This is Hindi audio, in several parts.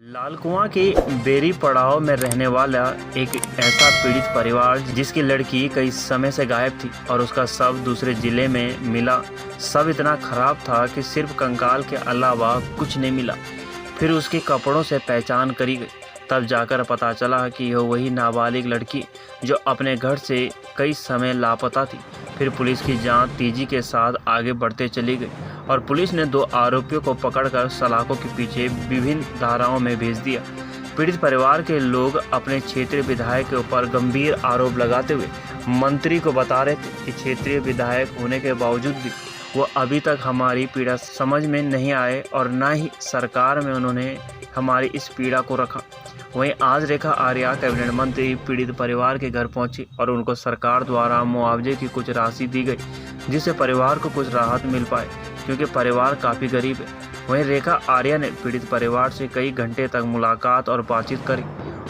लाल कुआं के बेरी पड़ाव में रहने वाला एक ऐसा पीड़ित परिवार जिसकी लड़की कई समय से गायब थी और उसका शव दूसरे जिले में मिला। सब इतना खराब था कि सिर्फ कंकाल के अलावा कुछ नहीं मिला। फिर उसके कपड़ों से पहचान करी गई, तब जाकर पता चला कि यह वही नाबालिग लड़की जो अपने घर से कई समय लापता थी। फिर पुलिस की जांच तेजी के साथ आगे बढ़ते चली गई और पुलिस ने 2 आरोपियों को पकड़कर सलाखों के पीछे विभिन्न धाराओं में भेज दिया। पीड़ित परिवार के लोग अपने क्षेत्रीय विधायक के ऊपर गंभीर आरोप लगाते हुए मंत्री को बता रहे थे कि क्षेत्रीय विधायक होने के बावजूद भी वो अभी तक हमारी पीड़ा समझ में नहीं आए और न ही सरकार में उन्होंने हमारी इस पीड़ा को रखा। वहीं आज रेखा आर्या कैबिनेट मंत्री पीड़ित परिवार के घर पहुंची और उनको सरकार द्वारा मुआवजे की कुछ राशि दी गई, जिससे परिवार को कुछ राहत मिल पाए, क्योंकि परिवार काफ़ी गरीब है। वहीं रेखा आर्या ने पीड़ित परिवार से कई घंटे तक मुलाकात और बातचीत करी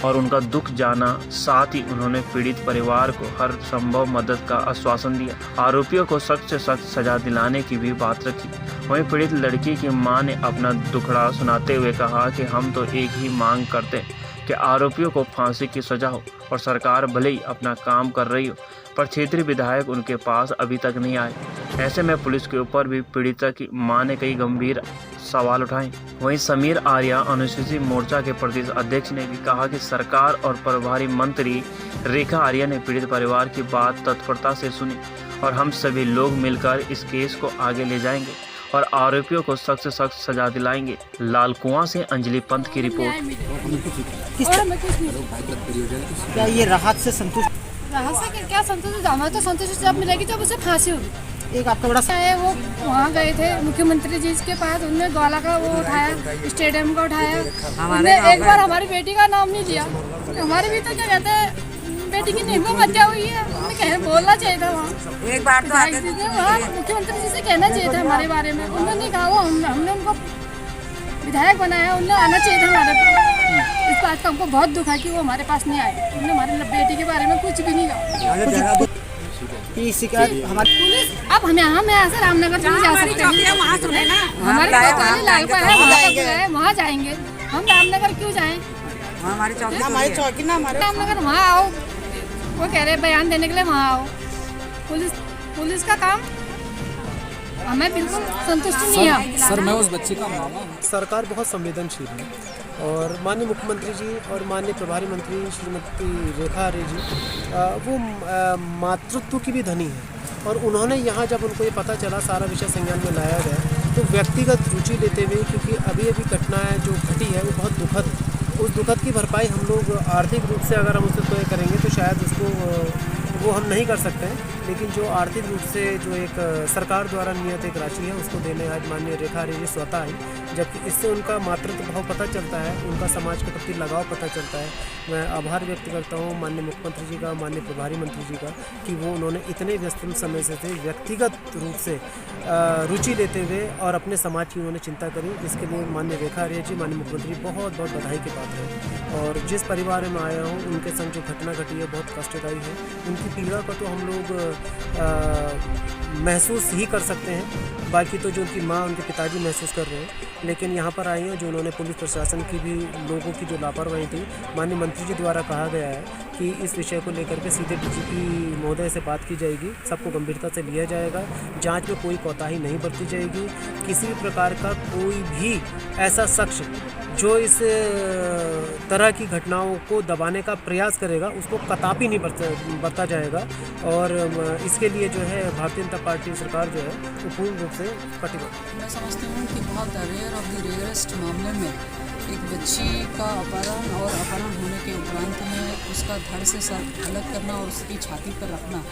और उनका दुख जाना, साथ ही उन्होंने पीड़ित परिवार को हर संभव मदद का आश्वासन दिया। आरोपियों को सख्त से सख्त सजा दिलाने की भी बात रखी। वहीं पीड़ित लड़की की मां ने अपना दुखड़ा सुनाते हुए कहा कि हम तो एक ही मांग करते हैं कि आरोपियों को फांसी की सजा हो और सरकार भले ही अपना काम कर रही हो, पर क्षेत्रीय विधायक उनके पास अभी तक नहीं आए। ऐसे में पुलिस के ऊपर भी पीड़िता की मां ने कई गंभीर सवाल उठाए। वहीं समीर आर्या अनुसूचित मोर्चा के प्रदेश अध्यक्ष ने भी कहा कि सरकार और प्रभारी मंत्री रेखा आर्या ने पीड़ित परिवार की बात तत्परता से सुनी और हम सभी लोग मिलकर इस केस को आगे ले जाएंगे और आरोपियों को सख्त से सख्त सजा दिलाएंगे। लाल कुआं से अंजलि पंत की रिपोर्ट। क्या ये राहत से संतुष्ट? राहत से क्या संतुष्ट? हमें तो संतुष्ट जब मिलेगी जब उसे फांसी होगी। एक आपका बड़ा है वो वहाँ गए थे मुख्यमंत्री जी के पास, उन्होंने ग्वाला का वो उठाया, स्टेडियम का उठाया। उन्होंने एक बार हमारी बेटी का नाम नहीं लिया। हमारी भी तो क्या कहते हैं, बेटी की नींबू हत्या हुई है, उन्हें कहीं बोलना चाहिए था। वहाँ एक बार तो वहाँ मुख्यमंत्री जी से कहना चाहिए था हमारे बारे में। उन्होंने नहीं कहा, वो हमने उनको विधायक बनाया, उन्हें आना चाहिए था हमारे पास। इस बात का हमको बहुत दुख है कि वो हमारे पास नहीं आए। उन्होंने हमारे बेटी के बारे में कुछ भी नहीं कहा। शिकायत हमारी पुलिस अब हम यहाँ से रामनगर चले जा सकते हैं, वहाँ सुने ना हमारे लालपा है, वहाँ जाएंगे। हम रामनगर क्यों जाएं? हमारी चौकी ना हमारे रामनगर वहाँ आओ, वो कह रहे बयान देने के लिए वहाँ आओ। पुलिस का काम हमें बिल्कुल संतुष्ट नहीं है। सर मैं उस बच्चे का मामा हूँ। सरकार बहुत संवेदनशील है और माननीय मुख्यमंत्री जी और माननीय प्रभारी मंत्री श्रीमती रेखा आर्या जी वो मातृत्व की भी धनी है और उन्होंने यहाँ जब उनको ये पता चला, सारा विषय संज्ञान में लाया गया, तो व्यक्तिगत रुचि लेते हुए, क्योंकि अभी घटना है जो घटी है वो बहुत दुखद है, उस दुखद की भरपाई हम लोग आर्थिक रूप से अगर हम उससे तय करेंगे तो शायद उसको वो हम नहीं कर सकते हैं, लेकिन जो आर्थिक रूप से जो एक सरकार द्वारा नियत एक राशि है उसको देने आज माननीय रेखा आर्या जी स्वतः आई, जबकि इससे उनका मातृत्व भाव पता चलता है, उनका समाज के प्रति लगाव पता चलता है। मैं आभार व्यक्त करता हूँ माननीय मुख्यमंत्री जी का, माननीय प्रभारी मंत्री जी का, कि वो उन्होंने इतने व्यस्त समय से थे व्यक्तिगत रूप से रुचि लेते हुए और अपने समाज की उन्होंने चिंता करी। इसके लिए माननीय रेखा आर्या जी, माननीय मुख्यमंत्री बहुत बहुत बधाई के पात्र हैं। और जिस परिवार में आया हूँ उनके संग जो घटना घटी है बहुत कष्टदायी है। उनकी पीड़ा को तो हम लोग महसूस ही कर सकते हैं, बाकी तो जो उनकी माँ, उनके पिताजी महसूस कर रहे हैं। लेकिन यहाँ पर आए हैं जो उन्होंने पुलिस प्रशासन की भी, लोगों की जो लापरवाही थी, माननीय मंत्री जी द्वारा कहा गया है कि इस विषय को लेकर के सीधे डीजीपी महोदय से बात की जाएगी, सबको गंभीरता से लिया जाएगा, जांच में कोई कोताही नहीं बरती जाएगी। किसी भी प्रकार का कोई भी ऐसा शख्स जो इस तरह की घटनाओं को दबाने का प्रयास करेगा उसको कतई नहीं बरता जाएगा। और इसके लिए जो है भारतीय जनता पार्टी सरकार जो है वो पूर्ण रूप से कटिबद्ध। मैं समझती हूँ कि बहुत रेयर ऑफ द रेयरेस्ट मामले में एक बच्ची का अपहरण और अपहरण होने के उपरांत में उसका धड़ से सर अलग करना और उसकी छाती पर रखना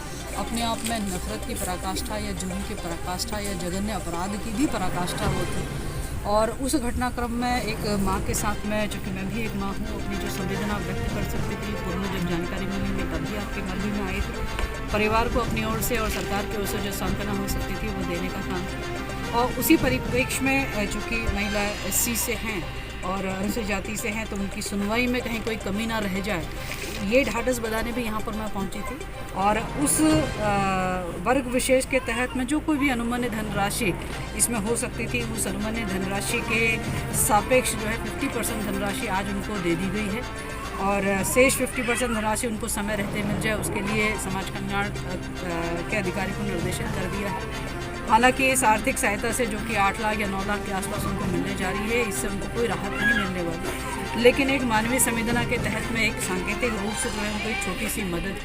अपने आप में नफरत की पराकाष्ठा या जुर्म की पराकाष्ठा या जघन्य अपराध की भी पराकाष्ठा होती। और उस घटनाक्रम में एक माँ के साथ में, चूँकि मैं भी एक माँ हूँ, अपनी जो संवेदना व्यक्त कर सकती थी। पूर्व जब जानकारी मिली मैं तभी आपके घर भी में आई थी। परिवार को अपनी ओर से और सरकार की ओर से जो सांत्वना हो सकती थी वो देने का काम किया। और उसी परिप्रेक्ष्य में चूँकि महिला SC से हैं और अनुसूचित जाति से हैं, तो उनकी सुनवाई में कहीं कोई कमी ना रह जाए, ये ढाढ़स बताने भी यहाँ पर मैं पहुँची थी। और उस वर्ग विशेष के तहत में जो कोई भी अनुमान्य धनराशि इसमें हो सकती थी, उस अनुमान्य धनराशि के सापेक्ष जो है 50% धनराशि आज उनको दे दी गई है और शेष 50% धनराशि उनको समय रहते मिल जाए, उसके लिए समाज कल्याण के अधिकारी को निर्देशित कर दिया है। हालांकि इस आर्थिक सहायता से जो कि 8 लाख या 9 लाख के आसपास उनको मिलने जा रही है, इससे उनको कोई राहत नहीं मिलने वाली, लेकिन एक मानवीय संवेदना के तहत में एक सांकेतिक रूप से जो है उनको एक छोटी सी मदद,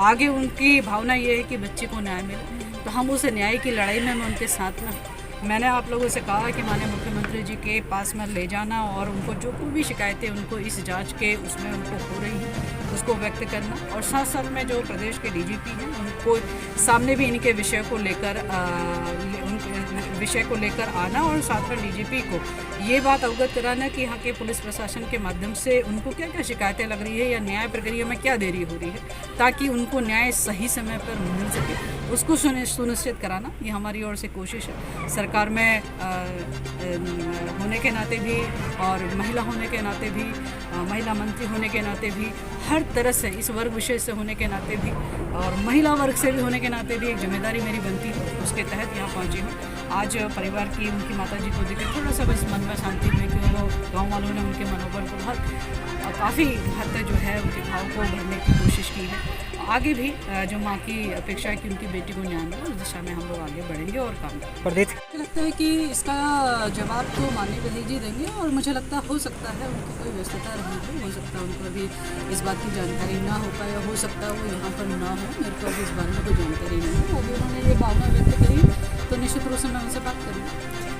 आगे उनकी भावना ये है कि बच्चे को न्याय मिले, तो हम उस न्याय की लड़ाई में उनके साथ ना। मैंने आप लोगों से कहा कि माननीय मुख्यमंत्री जी के पास में ले जाना और उनको जो कोई भी शिकायतें उनको इस जांच के उसमें उनको हो रही हैं उसको व्यक्त करना, और साथ साथ में जो प्रदेश के डीजीपी हैं उनको सामने भी इनके विषय को लेकर आना और साथ में डीजीपी को ये बात अवगत कराना कि यहाँ के पुलिस प्रशासन के माध्यम से उनको क्या क्या शिकायतें लग रही है या न्याय प्रक्रिया में क्या देरी हो रही है, ताकि उनको न्याय सही समय पर मिल सके, उसको सुनिश्चित कराना ये हमारी ओर से कोशिश है। सरकार में होने के नाते भी और महिला होने के नाते भी, महिला मंत्री होने के नाते भी, हर तरह से इस वर्ग विशेष से होने के नाते भी और महिला वर्ग से भी होने के नाते भी एक जिम्मेदारी मेरी बनती है, उसके तहत यहाँ पहुँची हूँ। आज परिवार की उनकी माता जी को देकर थोड़ा सा बस मन में शांति हुई कि वो गाँव वालों ने उनके मनोबल को बहुत काफ़ी हद तक जो है उनके भाव को भरने की कोशिश की है। आगे भी जो माँ की अपेक्षा है कि उनकी बेटी को न्याय मिले, उस दिशा में हम लोग आगे बढ़ेंगे और काम करेंगे। मुझे लगता है कि इसका जवाब तो माननीय विधायक जी देंगे और मुझे लगता हो सकता है उनकी कोई व्यस्तता रही हो सकता है उनको अभी इस बात की जानकारी ना हो पाए, हो सकता है वो यहाँ पर ना हो, मेरे को अभी इस बारे में कोई जानकारी नहीं है। अभी उन्होंने ये भावना व्यक्त करी तो निश्चित रूप से मैं उनसे बात करूँगी।